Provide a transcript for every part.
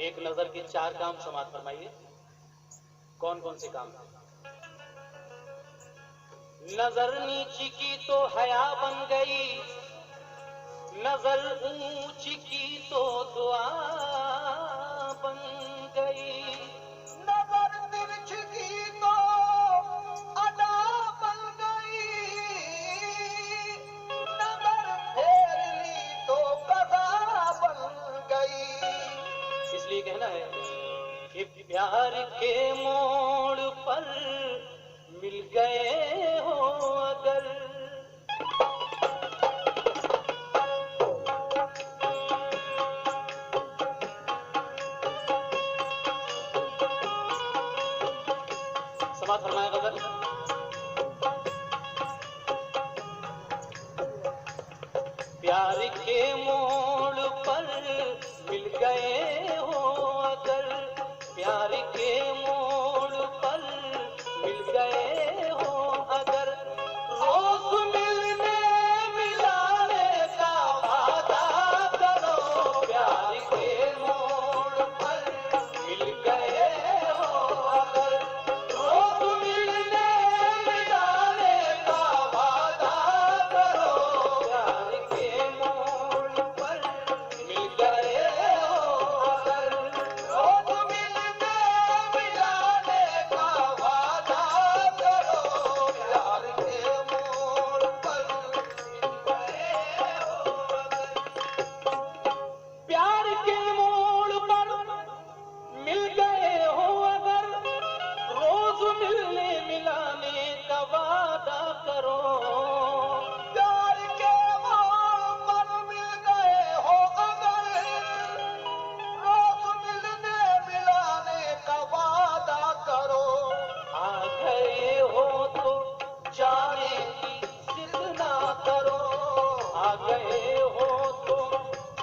एक नजर के 4 काम समाप्त फरमाइए। कौन कौन से काम? नजर नीची की तो हया बन गई, नजर ऊंची की तो दुआ बन गई, नजर तिरछी की तो अदा बन गई, नजर फेर ली तो कदा बन गई। इसलिए कहना है कि प्यार के मोड़ पर मिल गए हो अगर, समाप्त फरमाया गजल। प्यार के मोड़ पर मिल गए हो अगर, प्यार के मोड़ पर मिल गए हो अगर, रोज मिलने मिलाने का वादा करो, प्यार के मोड़ पर मिल गए हो अगर, रोज मिलने मिलाने का वादा करो, प्यार के मोड़ पर मिल गए हो अगर, रोज मिलने मिलाने का वादा करो, प्यार के मोड़ पर प्यार के मोड़ पर मिल गए हो अगर, रोज मिलने मिलाने का वादा करो, प्यार के मोड़ पर मिल गए हो अगर, रोज मिलने मिलाने का वादा करो। आ गए हो तो जाने की जिद ना करो, आ गए हो तो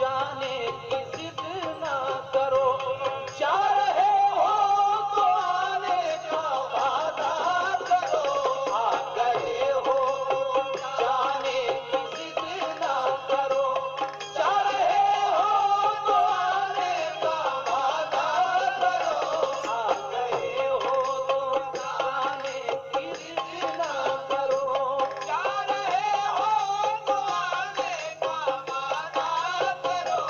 जाने की जिद ना करो, जा रहे हो तो आने का वादा करो, आ गए हो तो जाने की जिद ना करो, जा रहे हो तो आने का वादा करो, आ गए हो तो जाने की जिद ना करो, जा रहे हो तो आने का वादा करो।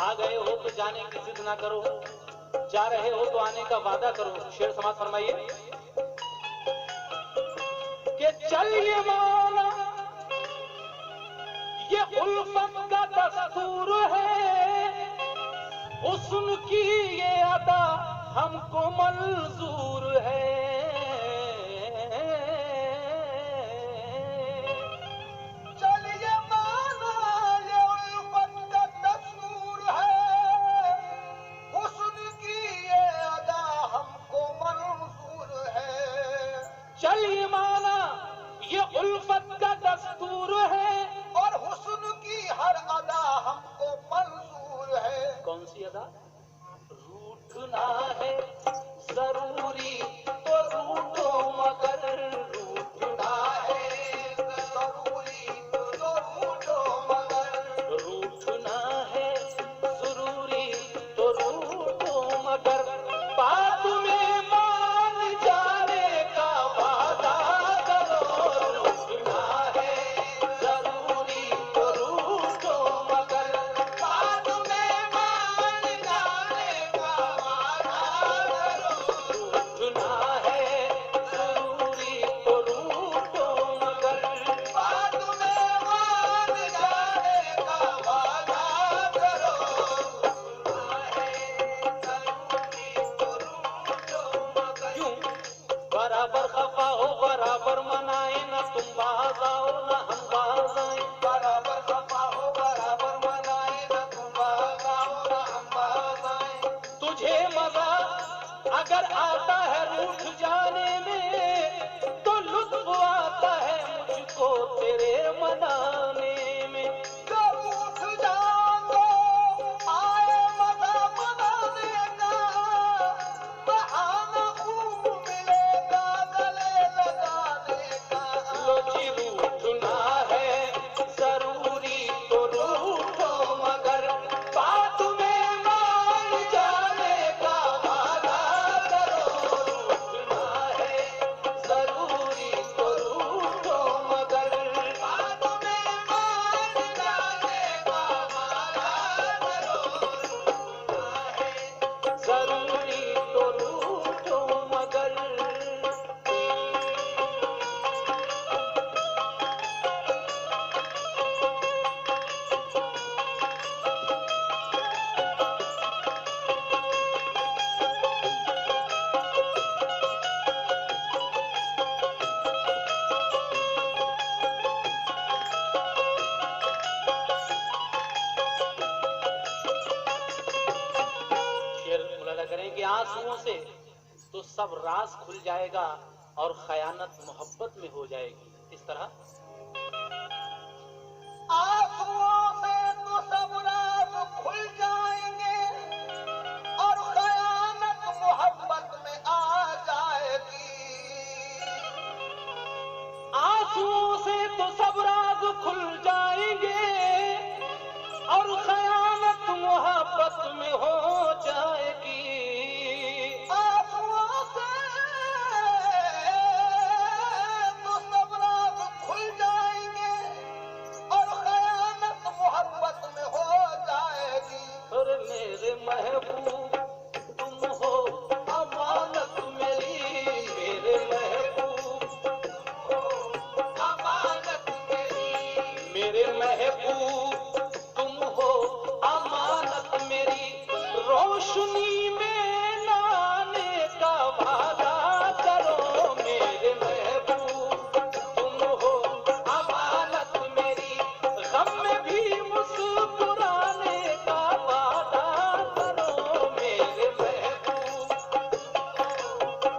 आ गए हो तो जाने की जिद ना करो, जा रहे हो तो आने का वादा करो। शेर समाप्त फरमाइए कि चलिए मौला ये उल्फत का दस्तूर है, हुस्न की ये अदा हमको मंजूर है, चलिए माना ये उल्फत का दस्तूर है, हुस्न की ये अदा हमको मंजूर है। चलिए माना ये उल्फत का दस्तूर है, और हुस्न की हर अदा हमको मंजूर है। कौन सी अदा? रूठना है जरूरी तो तेरे मनाने में। जब उठ जाओ आए मजा मनाने का, बहाना खूब मिलेगा गले लगाने का। लो जी रूठना है जरूरी तो रूठो, मगर बात में मान जाने का वादा करो। रूठना है जरूरी तो रूठो, मगर बात में मान जाने का वादा करो। जरूरी तो रूठो मगर। शेर मुलाजा करें कि आंसुओं से तो सब राज खुल जाएगा और खयानत मोहब्बत में हो जाएगी। इस तरह आंसुओं से तो सब राज खुल जाएंगे और खयानत मोहब्बत में आ जाएगी। आंसुओं से तो सब राज खुल जाएंगे और खयानत मोहब्बत में हो जाएगी। आंसुओं से तो सब राज खुल जाएंगे और खयानत मोहब्बत में हो जाएगी। और मेरे महबूब तुम हो अमानत मेरी, मेरे महबूब अमानत मेरी, मेरे महबूब तुम हो अमानत मेरी। रोशनी में लाने का वादा करो, मेरे महबूब तुम हो अमानत मेरी। गम में भी मुस्कुराने का वादा करो, मेरे महबूब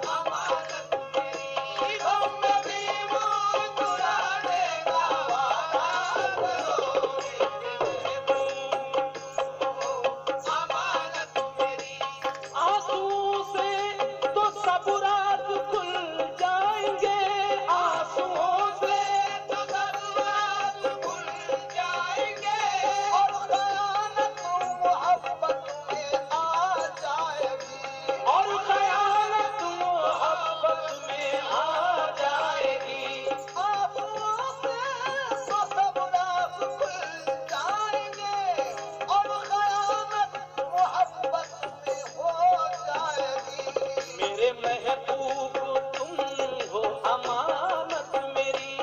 अमानत मेरी, गम में भी मुस्कुराने का वादा करो। अमानत मेरी, आंसुओं से तो सब राज खुल जाएंगे। आंसुओं से तो सब राज खुल जाएंगे और खयानत मोहब्बत में आ जाएगी। और खयानत मोहब्बत में आ जाएगी। आंसुओं से तो सब राज खुल जाएंगे और खयानत मोहब्बत में हो जाएगी। मेरे महबूब तुम हो अमानत मेरी,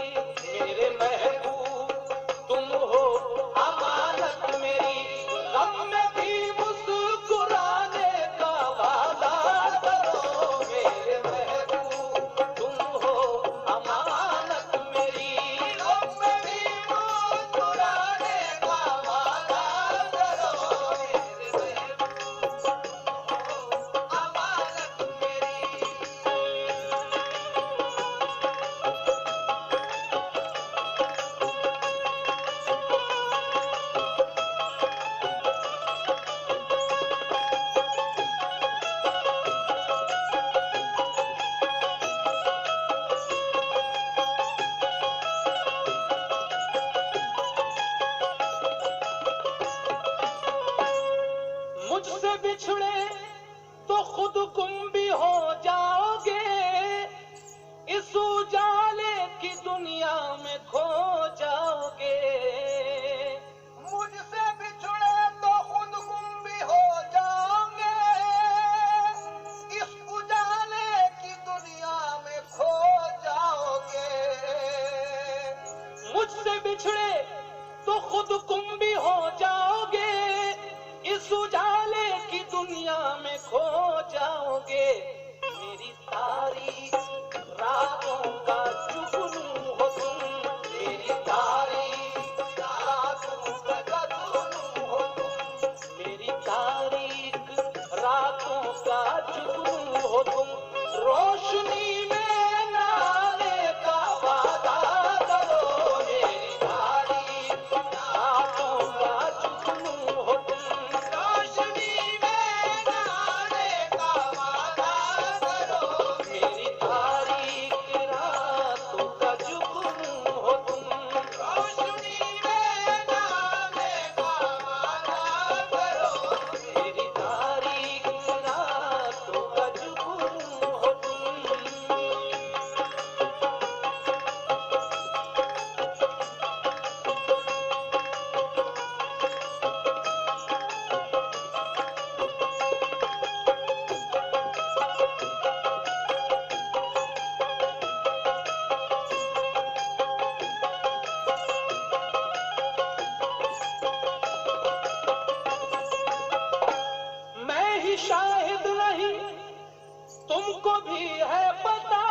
मेरे महबूब तुम हो अमानत मेरी। गम में भी मुस्कुराने का वादा करो, मेरे महबूब तुम हो अमानत मेरी। गम में भी मुस्कुराने का वादा करो। अमानत मेरी, मुझसे बिछड़े तो खुद गुम भी हो जाओगे। इस उजाले की दुनिया में खो जाओगे। मुझसे बिछड़े तो खुद गुम भी हो जाओगे। इस उजाले की दुनिया में खो जाओगे। मुझसे बिछड़े तो खुद गुम भी हो जाओगे। इस उजाले की दुनिया में खो जाओगे। मेरी तारीख रातों का जुगनू हो तुम, मेरी तारीख रातों का जुगनू हो तुम। मेरी तारीख रातों का जुगनू हो तुम। रोशनी में लाने का वादा करो, तुमको भी है पता,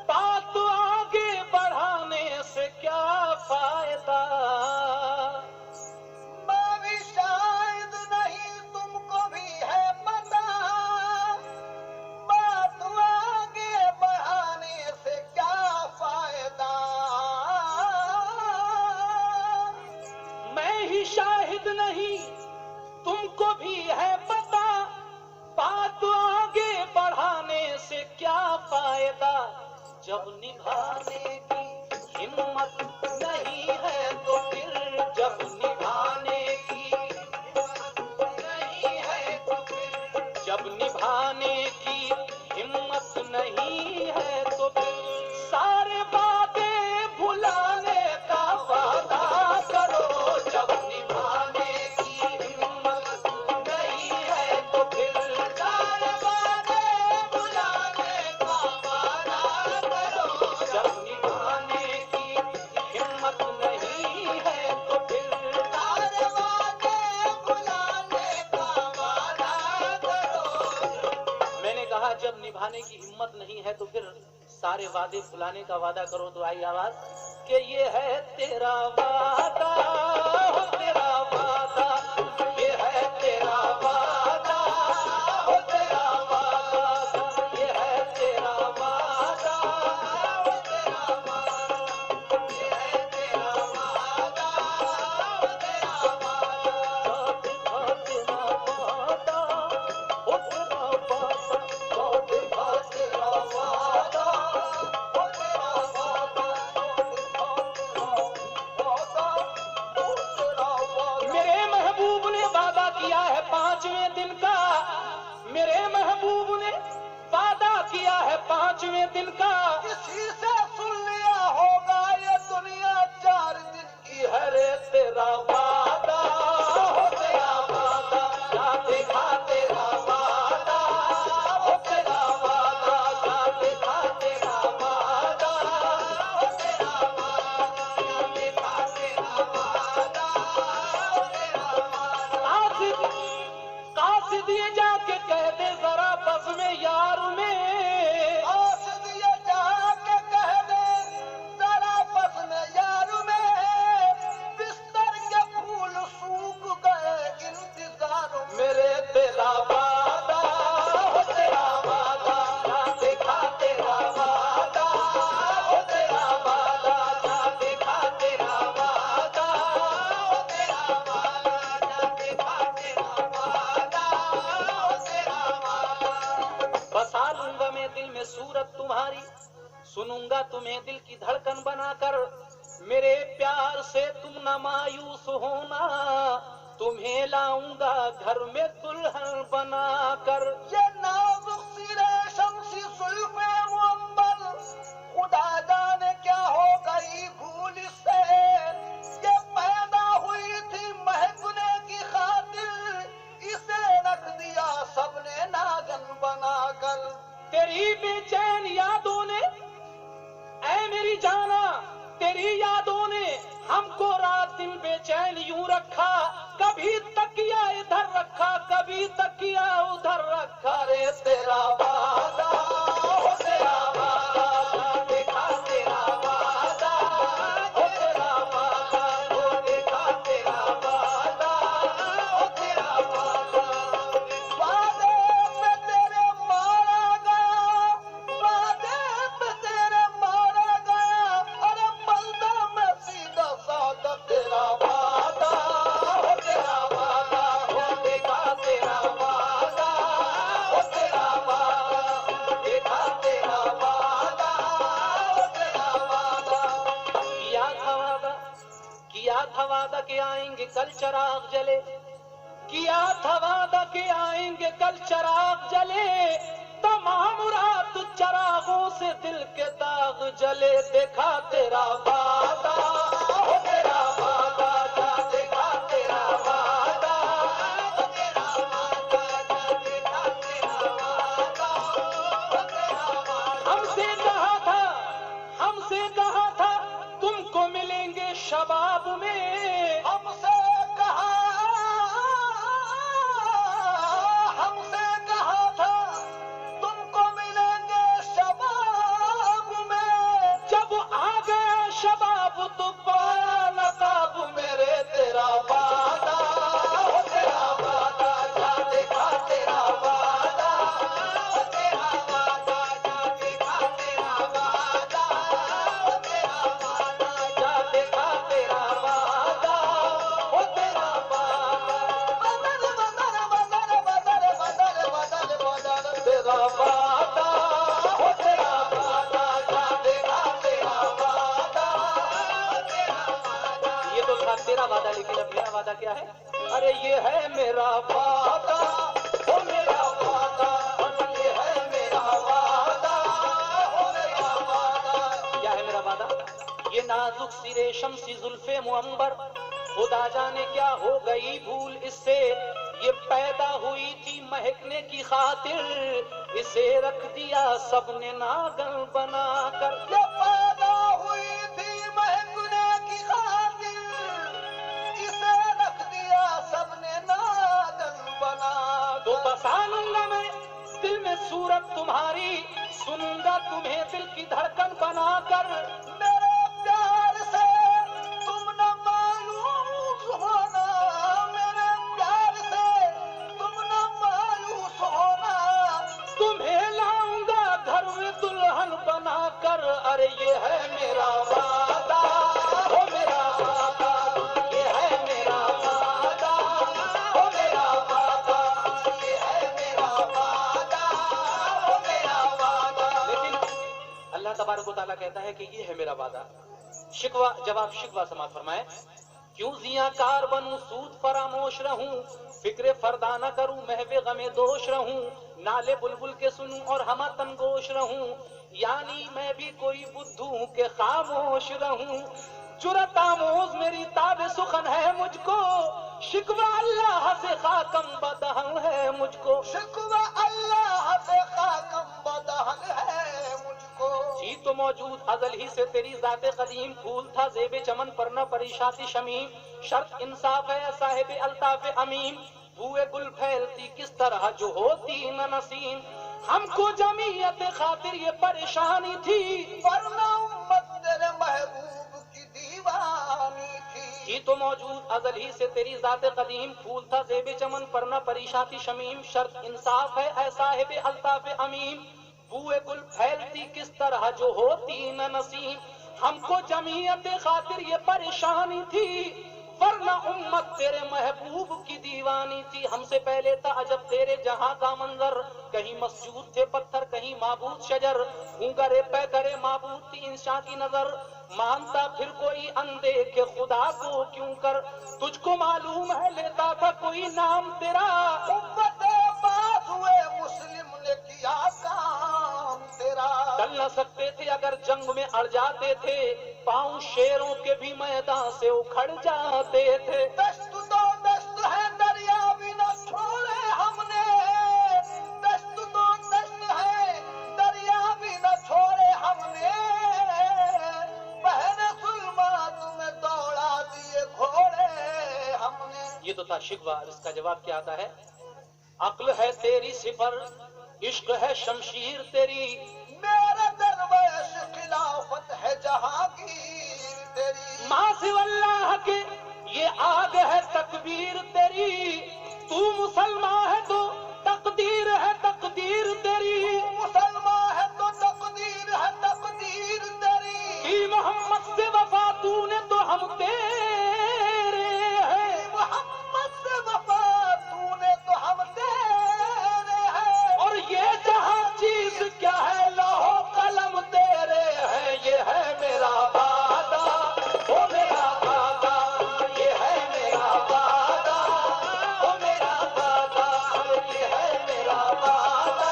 बात आगे बढ़ाने से क्या फायदा। मैं भी शायद नहीं, तुमको भी है पता, बात आगे बढ़ाने से क्या फायदा। मैं ही शाहिद नहीं, तुमको भी है पता, बात आगे बढ़ाने से क्या फायदा। जब निभाने की हिम्मत नहीं है तो फिर, जब निभाने की हिम्मत नहीं है तो फिर, जब निभाने की हिम्मत नहीं है तो फिर, सारे वादे भुलाने का वादा करो। जब निभाने की हिम्मत नहीं है तो फिर, सारे वादे भुलाने का वादा करो। जब निभाने की हिम्मत नहीं है तो फिर, सारे वादे भुलाने का वादा करो। मैंने कहा जब निभाने की हिम्मत नहीं है तो फिर सारे वादे भुलाने का वादा करो। तो आई आवाज कि ये है तेरा वादा, हो तेरा वादा, ये है तेरा वादा, हो तेरा वादा, ये है तेरा वादा, हो तेरा वादा, ये है तेरा वादा, हो तेरा वादा, हो तेरा वादा, हो तेरा वादा, हो तेरा वादा, हो तेरा मेरे महबूब ने वादा किया है 5वें दिन का, मेरे महबूब ने वादा किया है 5वें दिन का। किसी से सुन लिया होगा ये दुनिया 4 दिन की की है रे तेरा वादा, हो तेरा वादा, क्या देखा तेरा वादा, हो तेरा वादा, क्या देखा तेरा वादा, हो तेरा वादा, क्या देखा तेरा वादा, हो तेरा वादा। कासिद ये जाके कह दे जरा बस में यार में, कासिद ये जाके कह दे जरा बस में यार में, बिस्तर के फूल सूख गए इंतजार में। मेरे तेरा वादा, हो तेरा वादा, क्या देखा तेरा वादा, हो तेरा वादा, क्या देखा तेरा वादा, हो तेरा वादा, क्या देखा तेरा वादा, हो तेरा वादा। बसा लूंगा मैं दिल में सूरत तुम्हारी, सुनूंगा तुम्हें दिल की धड़कन बनाकर। मेरे प्यार से तुम न मायूस होना, तुम्हें लाऊंगा घर में दुल्हन बनाकर। ये नाजुक सी रेशम सी जुल्फे मुअम्बर, खुदा जाने क्या हो गई भूल से। ये पैदा हुई थी महकने की खातिर, इसे रख दिया सबने नागन बनाकर। तेरी बेचैन यादों ने, ऐ मेरी जाना, तेरी यादों ने हमको रात दिन बेचैन यूं रखा। कभी तकिया इधर रखा, कभी तकिया उधर रखा। रे तेरा वादा, हो तेरा वादा, क्या देखा तेरा वादा, हो तेरा वादा, हो देखा तेरा वादा, हो तेरा वादा। वादे पे तेरे मारा गया, वादे पे तेरे मारा गया, अरे बंदा मैं सीधा साधा तेरा वादा, हो तेरा वादा, हो देखा तेरा वादा, हो तेरा वादा, देखा तेरा वादा, हो तेरा वादा। किया था वादा कि आएंगे कल चिराग जले, किया था वादा कि आएंगे कल चिराग जले। तमाम रात चिरागों से दिल के दाग जले। देखा तेरा वादा, हो तेरा वादा, क्या देखा तेरा वादा, हो तेरा वादा, क्या देखा तेरा वादा, हो तेरा वादा। हमसे कहा था तुमको मिलेंगे शबाब में। हमसे कहा था तुमको तो पाया न काबू मेरे तेरा वादा, हो तेरा वादा, जा देखा तेरा वादा, हो तेरा वादा, जा देखा तेरा वादा, हो तेरा वादा, जा देखा तेरा वादा, हो तेरा वादा, बदल बदल बदल बदल बदल बदल बदल तेरा वादा, हो तेरा वादा, जा देखा तेरा वादा, हो तेरा वादा। ये तो था तेरा वादा, लेकिन अब मेरा वादा क्या है? अरे ये है मेरा वादा, हो मेरा वादा, ये है मेरा वादा, हो मेरा वादा। क्या है मेरा वादा? ये नाजुक सिरे शम्सी जुल्फे मुअम्बर, खुदा जाने क्या हो गई भूल इससे, ये पैदा हुई थी महकने की खातिर, इसे रख दिया सबने नागन बनाकर। ये पैदा हुई थी महकने की खातिर, इसे रख दिया सबने नागन बना। तो बसा लूंगा मैं दिल में सूरत तुम्हारी, सुनूंगा तुम्हें दिल की धड़कन बनाकर। मेरे प्यार से तुम न मायूस होना, मेरे प्यार से तुम न मायूस होना। तुम्हें लाऊंगा घर में दुल्हन बनाकर। अरे ये है मेरा वादा, हो मेरा वादा, ये है मेरा वादा, हो मेरा वादा, ये है मेरा वादा, हो मेरा वादा। लेकिन अल्लाह तबारक व तआला कहता है कि ये है मेरा वादा। शिकवा जवाब शिकवा समात फरमाए, क्यों जियाकार बनूं सूद फरामोश रहूं, फिक्रे फरदा न करूं महवे गमे दोष रहूं, नाले बुलबुल के सुनूं और हमा तनगोश रहूं, यानी मैं भी कोई बुद्धू के खामोश रहूं। जुरत आमोज मेरी ताबे सुखन है मुझको, शिकवा अल्लाह से खाकम बदहन है मुझको। शिकवा अल्लाह से खाकम बदहन है मुझको। जी तो मौजूद अजल ही से तेरी जाते कदीम, फूल था जेबे चमन पर न परिशाती शमीम, शर्त इंसाफ है साहिब अल्ताफ अमीम, बुए गुल फैलती किस तरह जो होती न नसीम। हमको जमीयत खातिर ये परेशानी थी, वरना उम्मत तेरे महबूब की दीवानी थी। जी तो मौजूद अजल ही से तेरी जाते कदीम, फूल था जेबे चमन पर न परिशाती शमीम, शर्त इंसाफ है ऐ साहिब अल्ताफ अमीम, बुए गुल फैलती किस तरह जो होती न नसीम। हमको जमीयत खातिर ये परेशानी थी, वरना उम्मत तेरे महबूब की दीवानी थी। हमसे पहले था अजब तेरे जहां का मंजर, कहीं मस्जूद थे पत्थर कहीं माबूद शजर, करे पे करे माबूद थी इंशा की नजर, मानता फिर कोई अनदेखे खुदा को क्यों कर, तुझको मालूम है लेता था कोई नाम तेरा। उम्मत बात हुए मुस्लिम ने किया काम तेरा। चल न सकते थे अगर जंग में अड़ जाते थे, पांव शेरों के भी मैदान से उखड़ जाते थे। दस्त तो दस्त है दरिया भी न छोड़े हमने, दस्त तो दस्त है दरिया भी न छोड़े हमने, बहन सुलमा तुम्हें दौड़ा दिए घोड़े हमने। ये तो था शिकवा। इसका जवाब क्या आता है? अक्ल है तेरी सिफर, इश्क है शमशीर तेरी, मेरे दरवेश खिलाफत है जहांगीर तेरी। मासिवल्लाह के ये आग है तकबीर तेरी, तू मुसलमान है तो तकदीर है तकदीर तेरी, मुसलमान है तो तकदीर है तकदीर तेरी। कि मोहम्मद से वफा तूने तो हम तेरे हैं, मोहम्मद से वफा तूने तो हम तेरे हैं। और ये जहां चीज क्या है लौह कलम तेरे हैं। ये है मेरा वादा, ओ मेरा वादा, ये है मेरा वादा, ओ मेरा वादा, ये है मेरा वादा,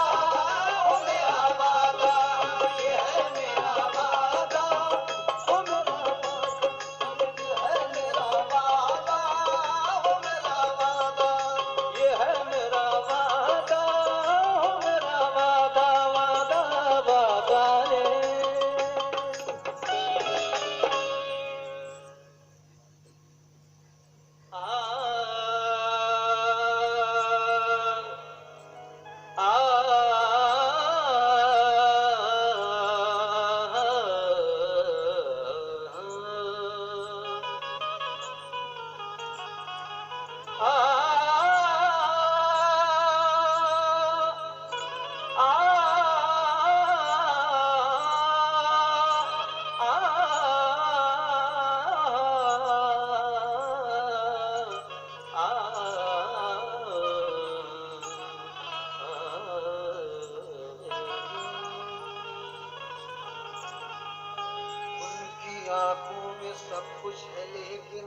सब कुछ है लेकिन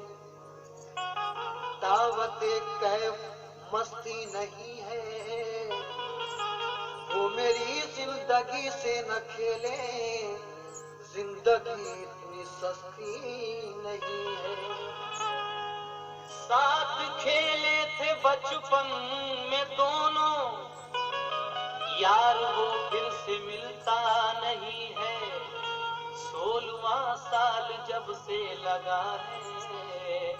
दावत कैफ मस्ती नहीं है। वो मेरी जिंदगी से न खेले, जिंदगी इतनी सस्ती नहीं है। साथ खेले थे बचपन में दोनों, यार वो फिर से मिलता नहीं है। 16वां साल जब से लगा है,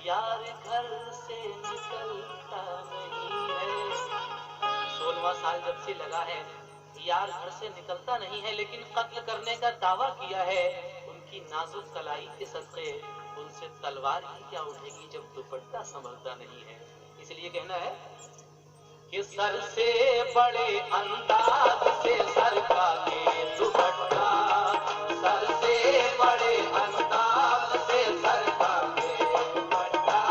यार घर से निकलता नहीं है। 16वां साल जब से लगा है, यार घर से निकलता नहीं है। लेकिन कत्ल करने का दावा किया है। उनकी नाजुक कलाई के सदके उनसे तलवार ही क्या उठेगी जब दुपट्टा संभलता नहीं है। इसलिए कहना है कि सर से बड़े अंदाज से सरका के दुपट्टा, सर से बड़े अंदाज से सरका के दुपट्टा,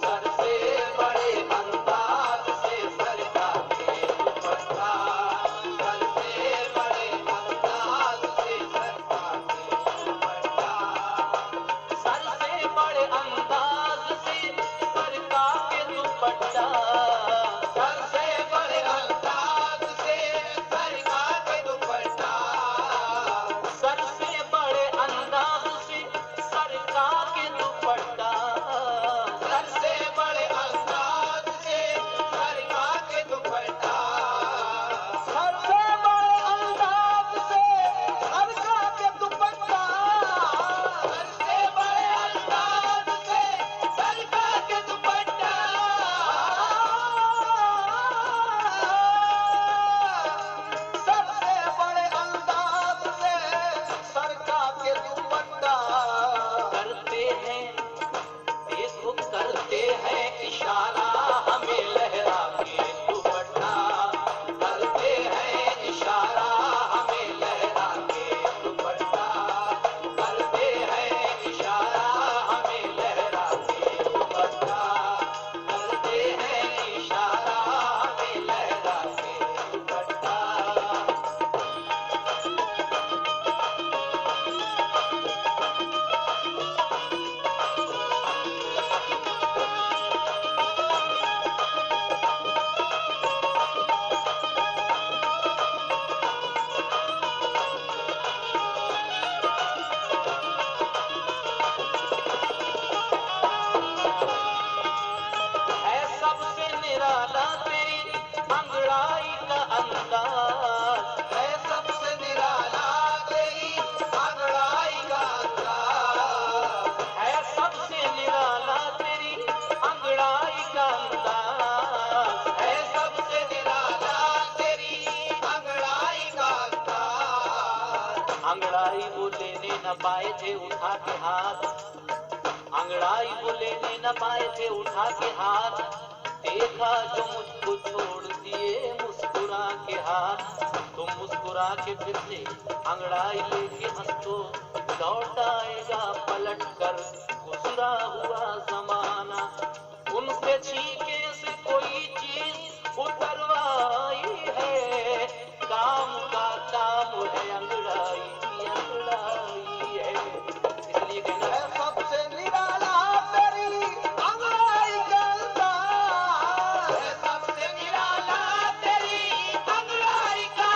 सर से बड़े अंदाज से सरका के दुपट्टा, सर से बड़े अंदाज से सरका के दुपट्टा, सर से बड़े अंदाज से सरका के दुपट्टा, सर से बड़े अंदाज से सरका के दुपट्टा, सर से बड़े अंदाज से सरका के दुपट्टा, सर से बड़े अंदाज से सरका के दुपट्टा, सर से बड़े अंदाज से सरका के दुपट्टा, सर से बड़े अंदाज से सरका के दुपट्टा, सर से बड़े अंदाज से सरका के दुपट्टा। करते हैं देखो करते हैं इशारा हमें लहरा के दुपट्टा, करते हैं इशारा हमें लहरा के दुपट्टा, करते हैं इशारा हमें लहरा के दुपट्टा, करते हैं इशारा हमें लहरा के दुपट्टा। है सबसे निराला तेरी अंगड़ाई का अंदाज, है सबसे निराला तेरी अंगड़ाई का अंदाज। है सबसे निराला तेरी अंगड़ाई का अंदाज, है सबसे निराला तेरी अंगड़ाई का अंदाज। अंगड़ाई वो लेने न पाए थे उठा के हाथ, अंगड़ाई वो लेने न पाए थे उठा के हाथ, देखा जो मुझको छोड़ दिए मुस्कुरा के हाथ। तुम मुस्कुरा के फिर से अंगड़ाई लेके हंसो, लौट आएगा पलट कर गुजरा हुआ जमाना। उन पे छीके से कोई चीज उतरवाई है, काम का काम है अंगड़ाई की अंगड़ाई है। इसलिए कहना है सबसे निराला तेरी अंगड़ाई का अंदाज। है सबसे निराला तेरी अंगड़ाई का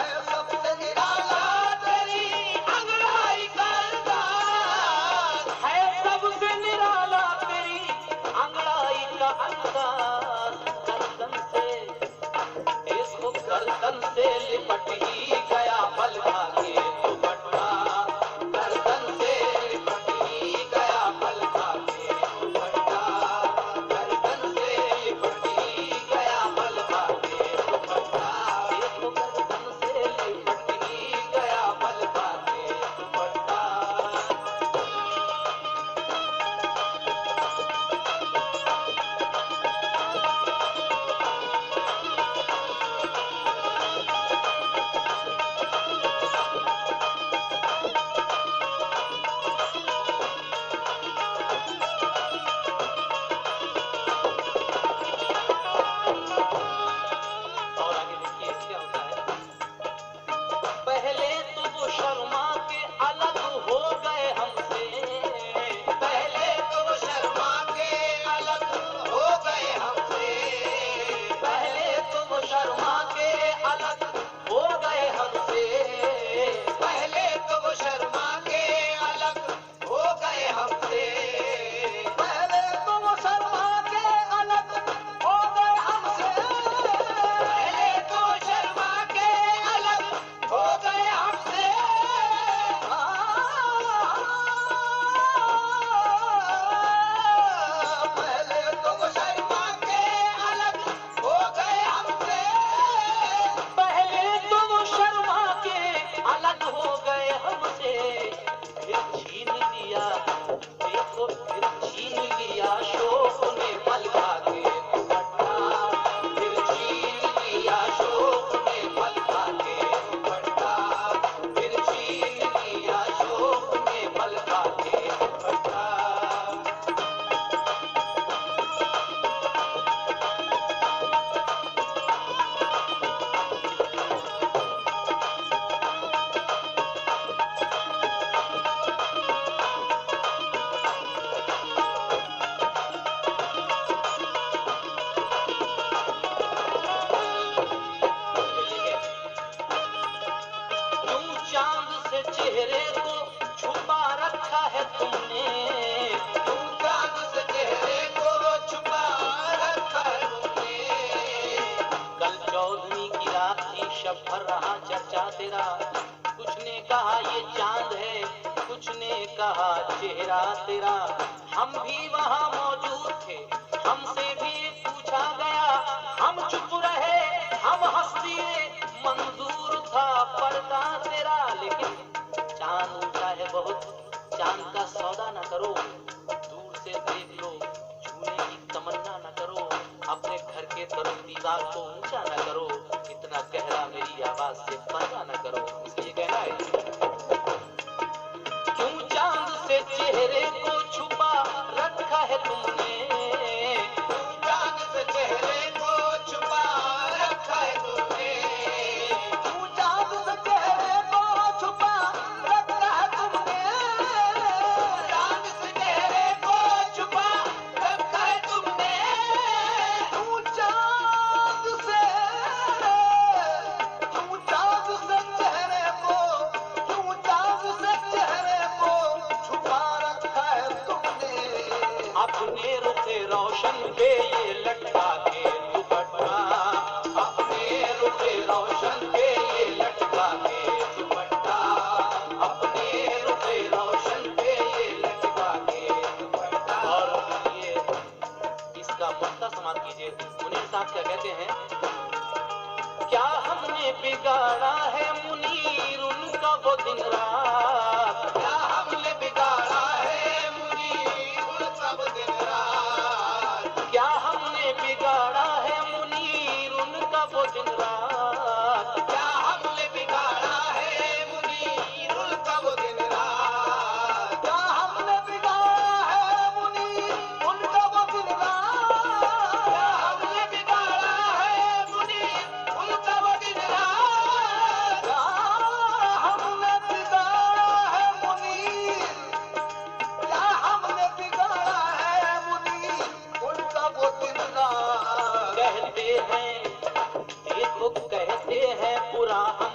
है सबसे निराला तेरी अंगड़ाई का अंदाज, है सबसे निराला तेरी अंगड़ाई का अंदाज। गर्दन से इसको गर्दन से लिपट ही गया पल खा के दुपट्टा, गर्दन से लिपट ही गया पल खा के दुपट्टा, गर्दन से लिपट ही गया पल खा के दुपट्टा, इसको गर्दन से लिपट ही गया पल खा के दुपट्टा। चेहरे को छुपा रखा है तुमने, क्यों चांद से चेहरे को छुपा रखा है तुमने। कल चौदहवीं की रात थी, शब भर रहा चर्चा तेरा, कुछ ने कहा ये चांद है, कुछ ने कहा चेहरा तेरा। हम भी वहां मौजूद थे, हमसे भी पूछा गया, हम चुप रहे, हम हंस दिए, मंजूर था पर्दा तेरा। लेकिन चांद ऊंचा है बहुत, चांद का सौदा न करो, दूर से देख लो, छूने की तमन्ना न करो, अपने घर के तरफ दीवार को ऊंचा न करो, इतना गहरा मेरी आवाज से पर्दा न करो। इसलिए कहना है, क्यों चांद से चेहरे को छुपा रखा है तुमने, क्यों चांद से चेहरे को छुपा रखा है तुमने। क्यों चांद से चेहरे को छुपा रखा है तुमने। चांद से चेहरे को छुपा रखा है तुमने। क्यों चांद से चेहरे को, क्यों चांद से चेहरे को छुपा रखा है तुमने। अपने रुखे रोशन पे ये लटका के दुपट्टा, अपने रुखे रोशन पे ये लटका के दुपट्टा। अपने रुखे रोशन पे ये लटका के दुपट्टा। और ये इसका मुद्दा समाप्त कीजिए। मुनीर साहब क्या कहते हैं, क्या हमने बिगाड़ा है मुनीर उनका वो दिन रात, क्या हमने बिगाड़ा है मुनीर उनका वो दिन रात। क्या हमने बिगाड़ा है मुनीर उनका वो दिन रात। क्या हमने बिगाड़ा है मुनीर उनका वो दिन रात। क्या हमने बिगाड़ा है मुनीर उनका वो दिन रात। क्या हमने बिगाड़ा है मुनीर उनका वो दिन रात। क्या हमने बिगाड़ा है मुनीर, क्या हमने बिगाड़ा है मुनीर उनका वो दिन रात। कहते हैं देखो कहते हैं बुरा हम